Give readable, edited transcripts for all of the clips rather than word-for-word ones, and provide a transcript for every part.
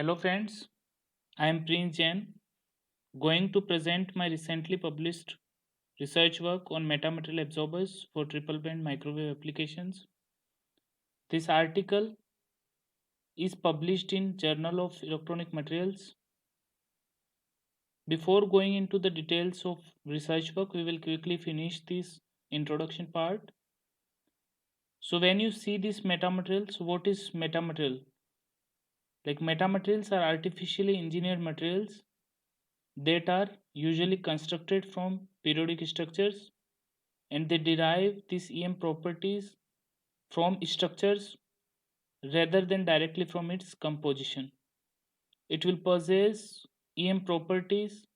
Hello friends, I am Prince Jain, going to present my recently published research work on metamaterial absorbers for triple band microwave applications. This article is published in Journal of Electronic Materials. Before going into the details of research work, we will quickly finish this introduction part. So when you see this metamaterials, what is metamaterial? Like metamaterials are artificially engineered materials that are usually constructed from periodic structures, and they derive these EM properties from structures rather than directly from its composition. It will possess EM properties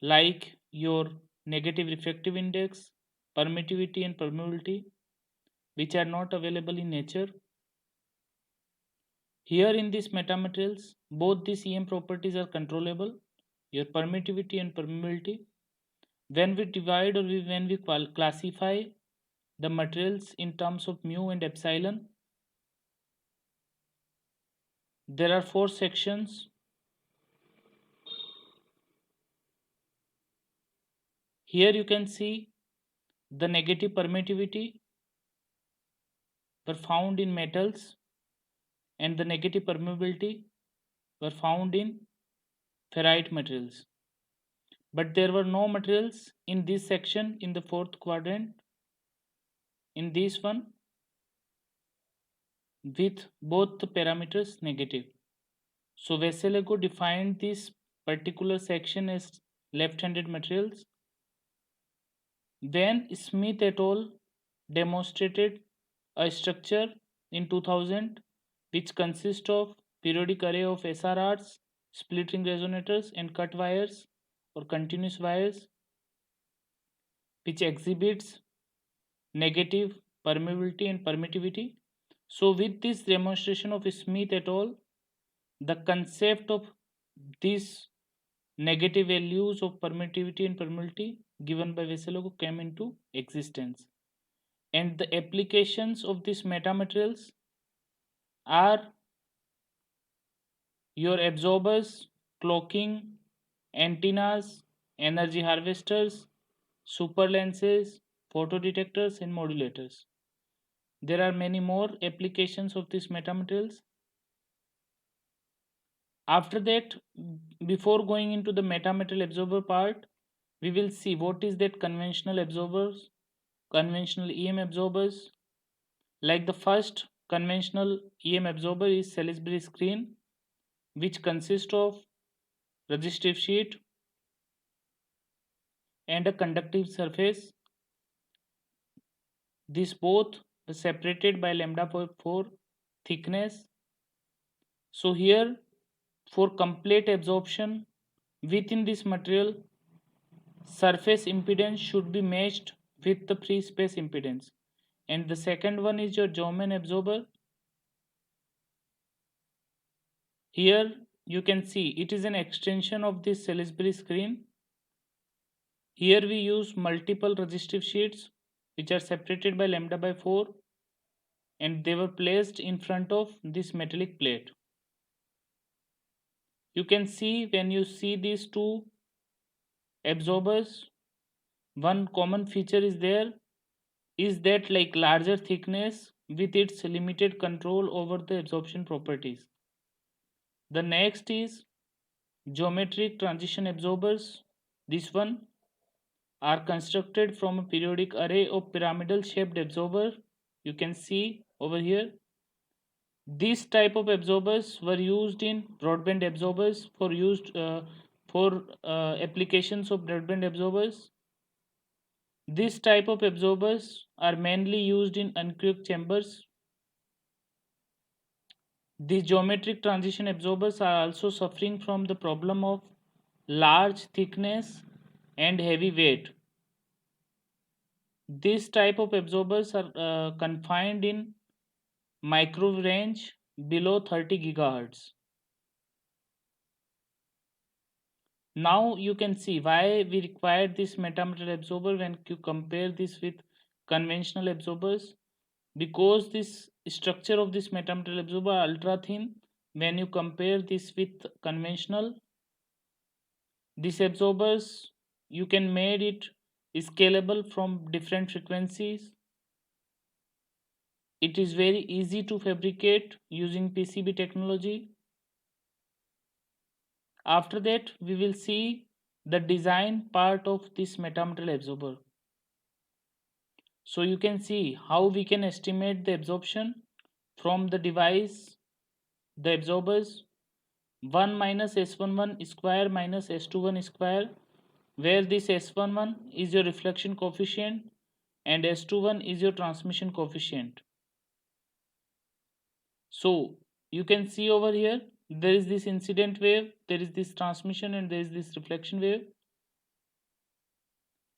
like your negative refractive index, permittivity, and permeability, which are not available in nature. Here in these metamaterials, both these EM properties are controllable, your permittivity and permeability. When we divide or when we classify the materials in terms of mu and epsilon, there are four sections. Here you can see the negative permittivity were found in metals and the negative permeability were found in ferrite materials. But there were no materials in this section in the fourth quadrant, in this one, with both the parameters negative. So Vesselego defined this particular section as left-handed materials. When Smith et al. Demonstrated a structure in 2000 which consists of periodic array of SRRs, split ring resonators, and cut wires or continuous wires, which exhibits negative permeability and permittivity. So with this demonstration of Smith et al., the concept of these negative values of permittivity and permeability given by Vesselego came into existence. And the applications of these metamaterials are your absorbers, cloaking, antennas, energy harvesters, super lenses, photodetectors, and modulators. There are many more applications of these metamaterials. After that, before going into the metamaterial absorber part, we will see what is that conventional absorbers, conventional EM absorbers. Like the first conventional EM absorber is Salisbury screen, which consists of resistive sheet and a conductive surface. These both are separated by lambda 4 thickness. So here, for complete absorption within this material, surface impedance should be matched with the free space impedance. And the second one is your Joman absorber. Here you can see it is an extension of this Salisbury screen. Here we use multiple resistive sheets which are separated by lambda by 4, and they were placed in front of this metallic plate. You can see when you see these two absorbers, one common feature is there is that like larger thickness with its limited control over the absorption properties. The next is geometric transition absorbers. This one are constructed from a periodic array of pyramidal shaped absorber. You can see over here. These type of absorbers were used in broadband absorbers for applications of broadband absorbers. This type of absorbers are mainly used in uncooled chambers. These geometric transition absorbers are also suffering from the problem of large thickness and heavy weight. This type of absorbers are confined in microwave range below 30 gigahertz. Now you can see why we require this metamaterial absorber when you compare this with conventional absorbers, because this structure of this metamaterial absorber are ultra thin, when you compare this with conventional, these absorbers you can made it scalable from different frequencies. It is very easy to fabricate using PCB technology. After that, we will see the design part of this metamaterial absorber. So you can see how we can estimate the absorption from the device, the absorbers 1 minus S11 square minus S21 square, where this S11 is your reflection coefficient and S21 is your transmission coefficient. So you can see over here there is this incident wave, there is this transmission, and there is this reflection wave.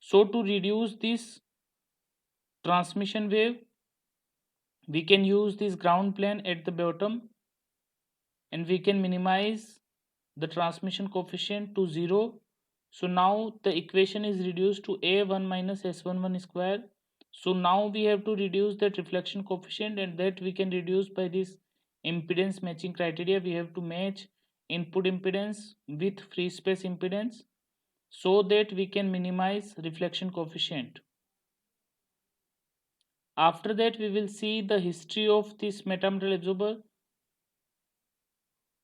So to reduce this transmission wave, we can use this ground plane at the bottom, and we can minimize the transmission coefficient to 0. So now the equation is reduced to A1 minus S11 square. So now we have to reduce that reflection coefficient, and that we can reduce by this impedance matching criteria. We have to match input impedance with free space impedance so that we can minimize reflection coefficient. After that, we will see the history of this metamaterial absorber.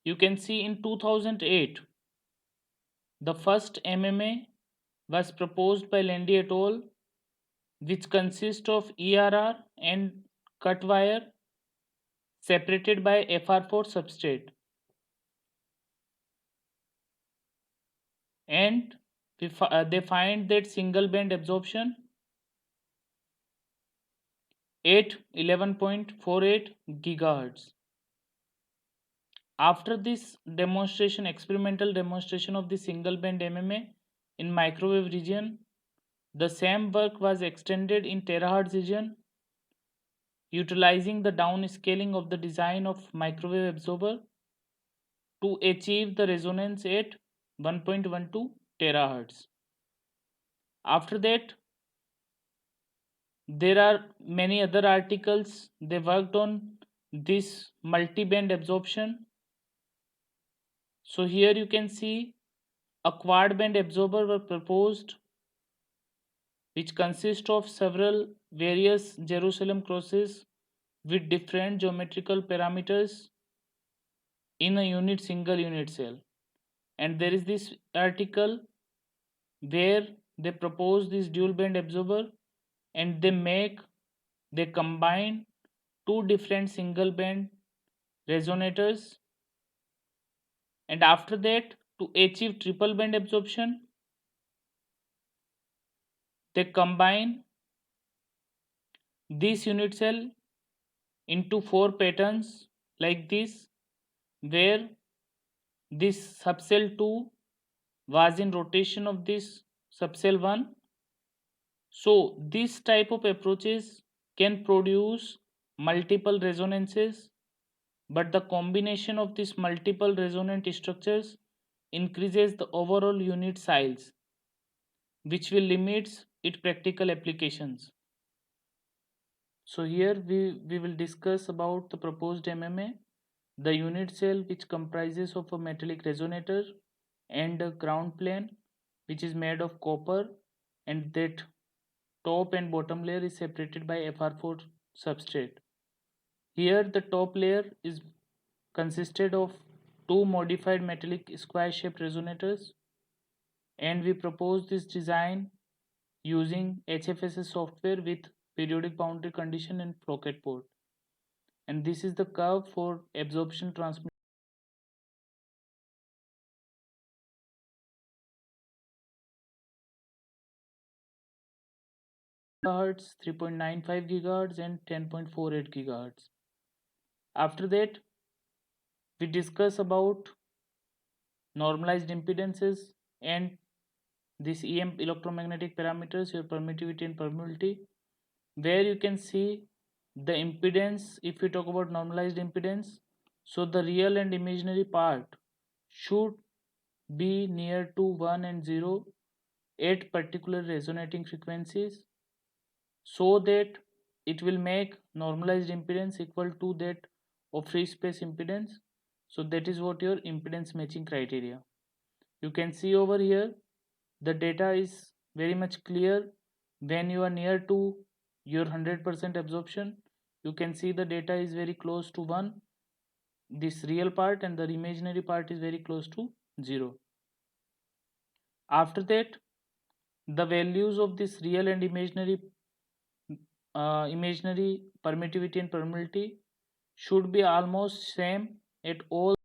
You can see in 2008, the first MMA was proposed by Landy et al., which consists of ERR and cut wire separated by FR4 substrate. And they find that single band absorption at 11.48 gigahertz. After this demonstration, experimental demonstration of the single band MMA in microwave region, the same work was extended in terahertz region, utilizing the downscaling of the design of microwave absorber to achieve the resonance at 1.12 terahertz. After that, there are many other articles. They worked on this multi-band absorption. So here you can see a quad band absorber were proposed, which consists of several various Jerusalem crosses with different geometrical parameters in a single unit cell. And there is this article where they propose this dual band absorber, and they combine two different single band resonators, and after that, to achieve triple band absorption, they combine this unit cell into four patterns like this, where this subcell 2 was in rotation of this subcell 1. So this type of approaches can produce multiple resonances, but the combination of these multiple resonant structures increases the overall unit size, which will limit its practical applications. So here we will discuss about the proposed MMA, the unit cell which comprises of a metallic resonator and a ground plane which is made of copper, and that top and bottom layer is separated by FR4 substrate. Here the top layer is consisted of two modified metallic square shaped resonators, and we propose this design using HFSS software with periodic boundary condition and flocket port. And this is the curve for absorption transmission gigahertz, 3.95 gigahertz, and 10.48 gigahertz. After that, we discuss about normalized impedances and this electromagnetic parameters, your permittivity and permeability, where you can see the impedance. If we talk about normalized impedance, so the real and imaginary part should be near to 1 and 0 at particular resonating frequencies, so that it will make normalized impedance equal to that of free space impedance. So that is what your impedance matching criteria. You can see over here the data is very much clear. When you are near to your 100% absorption, you can see the data is very close to 1, this real part, and the imaginary part is very close to 0. After that, the values of this real and imaginary permittivity and permeability should be almost same at all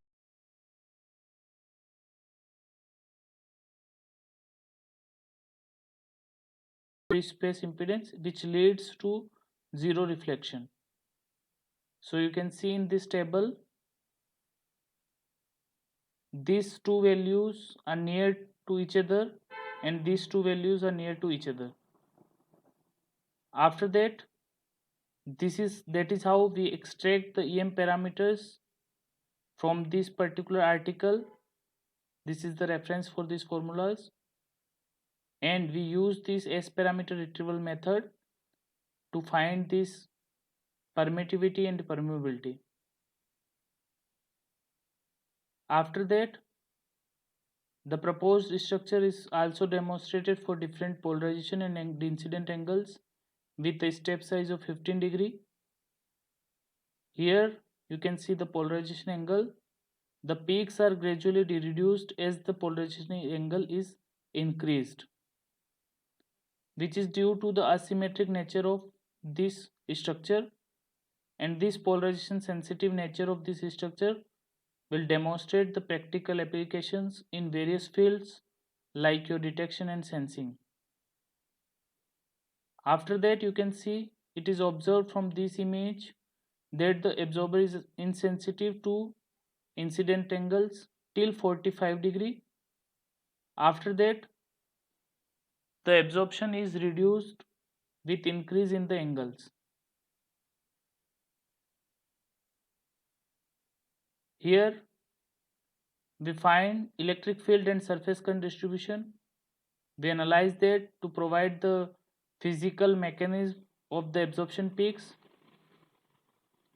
free space impedance, which leads to zero reflection. So you can see in this table these two values are near to each other and these two values are near to each other. After that, that is how we extract the EM parameters from this particular article. This is the reference for these formulas, and we use this S parameter retrieval method to find this permittivity and permeability. After that, the proposed structure is also demonstrated for different polarization and incident angles with a step size of 15 degree. Here you can see the polarization angle. The peaks are gradually reduced as the polarization angle is increased, which is due to the asymmetric nature of this structure, and this polarization sensitive nature of this structure will demonstrate the practical applications in various fields like your detection and sensing. After that, you can see it is observed from this image that the absorber is insensitive to incident angles till 45 degree. After that, the absorption is reduced with increase in the angles. Here we find electric field and surface current distribution. We analyze that to provide the physical mechanism of the absorption peaks.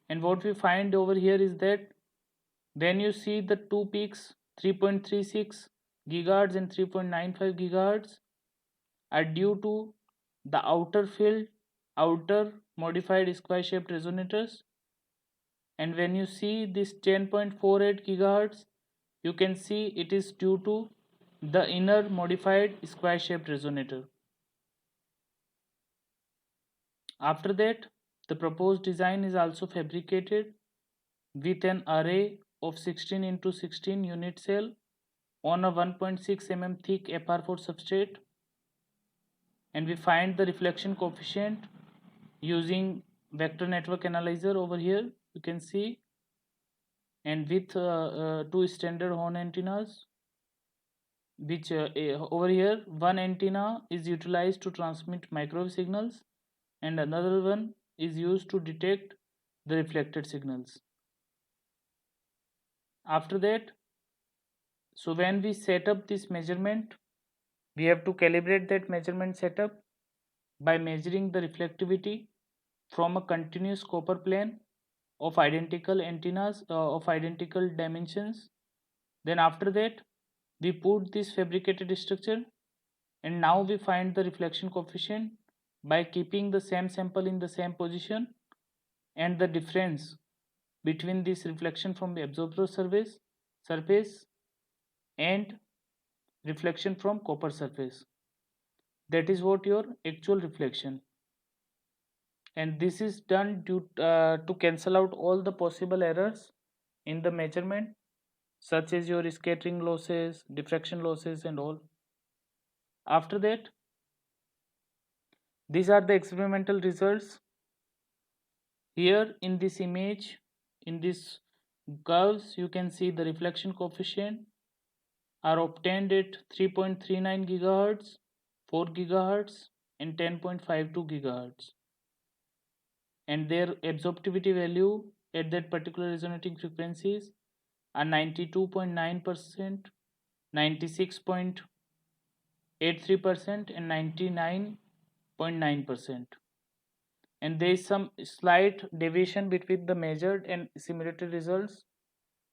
And what we find over here is that when you see the two peaks 3.36 gigahertz and 3.95 gigahertz are due to the outer field, outer modified square shaped resonators, and when you see this 10.48 gigahertz, you can see it is due to the inner modified square shaped resonator. After that, the proposed design is also fabricated with an array of 16 into 16 unit cell on a 1.6 mm thick FR4 substrate, and we find the reflection coefficient using vector network analyzer over here. You can see, and with two standard horn antennas, which over here one antenna is utilized to transmit microwave signals and another one is used to detect the reflected signals. After that, so when we set up this measurement, we have to calibrate that measurement setup by measuring the reflectivity from a continuous copper plane of identical antennas of identical dimensions. Then after that, we put this fabricated structure, and now we find the reflection coefficient by keeping the same sample in the same position and the difference between this reflection from the absorber surface and reflection from copper surface. That is what your actual reflection, and this is done to cancel out all the possible errors in the measurement, such as your scattering losses, diffraction losses, and all. After that, these are the experimental results. Here in this image, in this curves, you can see the reflection coefficient are obtained at 3.39 gigahertz, 4 gigahertz, and 10.52 gigahertz, and their absorptivity value at that particular resonating frequencies are 92.9%, 96.83%, and 99.9%. And there is some slight deviation between the measured and simulated results.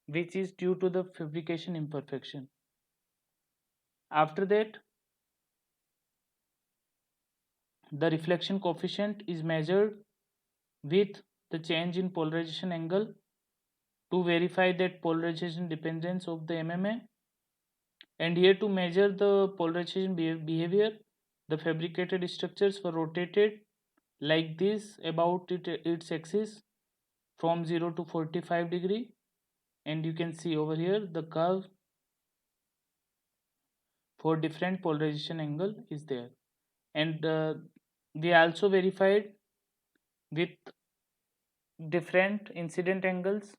which is due to the fabrication imperfection. After that, the reflection coefficient is measured with the change in polarization angle to verify that polarization dependence of the MMA. And here to measure the polarization behavior, the fabricated structures were rotated like this about its axis from 0 to 45 degree, and you can see over here the curve for different polarization angle is there. And we also verified with different incident angles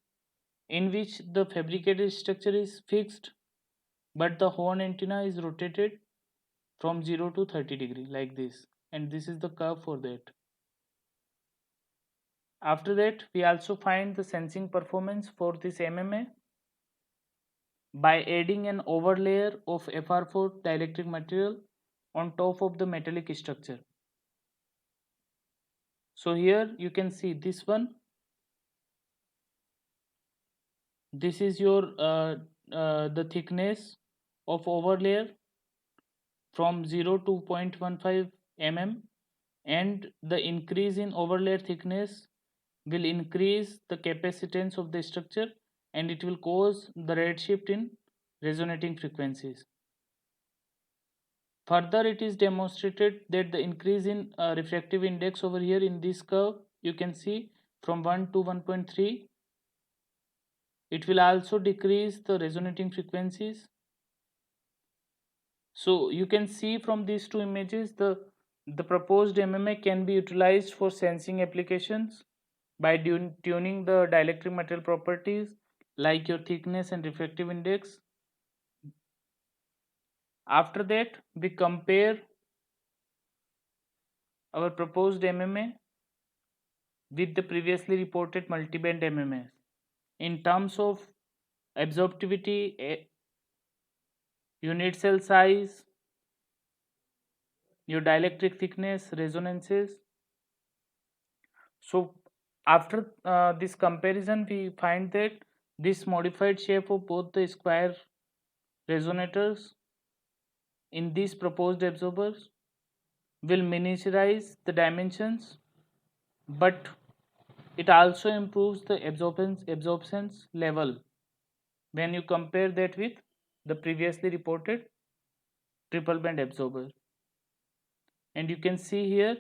in which the fabricated structure is fixed but the horn antenna is rotated from 0 to 30 degree like this, and this is the curve for that. After that, we also find the sensing performance for this MMA by adding an overlayer of FR4 dielectric material on top of the metallic structure. So here you can see this one. This is your the thickness of overlayer from 0 to 0.15 mm, and the increase in overlayer thickness will increase the capacitance of the structure, and it will cause the redshift in resonating frequencies. Further, it is demonstrated that the increase in refractive index over here in this curve, you can see from 1 to 1.3, it will also decrease the resonating frequencies. So you can see from these two images the proposed MMA can be utilized for sensing applications by tuning the dielectric material properties like your thickness and refractive index. After that, we compare our proposed MMA with the previously reported multiband MMS in terms of absorptivity, unit cell size, your dielectric thickness, resonances. So after this comparison, we find that this modified shape of both the square resonators in these proposed absorbers will miniaturize the dimensions, but it also improves the absorptions level when you compare that with the previously reported triple band absorber. And you can see here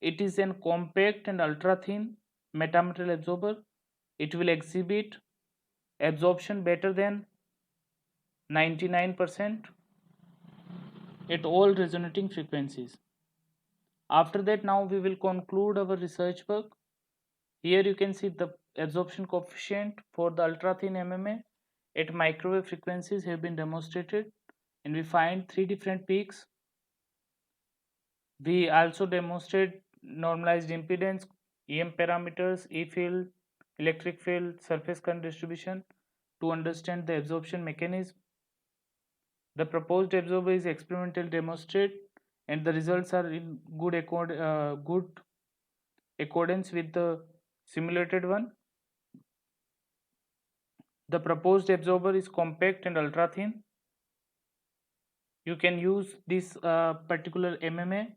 it is an compact and ultra thin metamaterial absorber. It will exhibit absorption better than 99% at all resonating frequencies. After that, now we will conclude our research work. Here you can see the absorption coefficient for the ultra thin MMA at microwave frequencies have been demonstrated, and we find three different peaks. We also demonstrate normalized impedance, EM parameters, E field, electric field, surface current distribution to understand the absorption mechanism. The proposed absorber is experimentally demonstrated, and the results are in good accordance with the simulated one. The proposed absorber is compact and ultra thin. You can use this particular MMA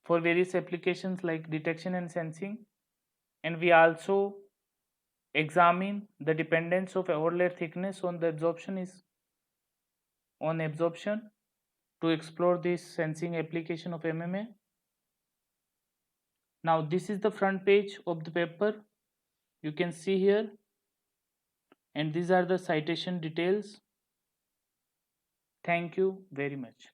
for various applications like detection and sensing, and we also examine the dependence of overlayer thickness on the absorption to explore this sensing application of MMA. Now this is the front page of the paper, you can see here, and these are the citation details. Thank you very much.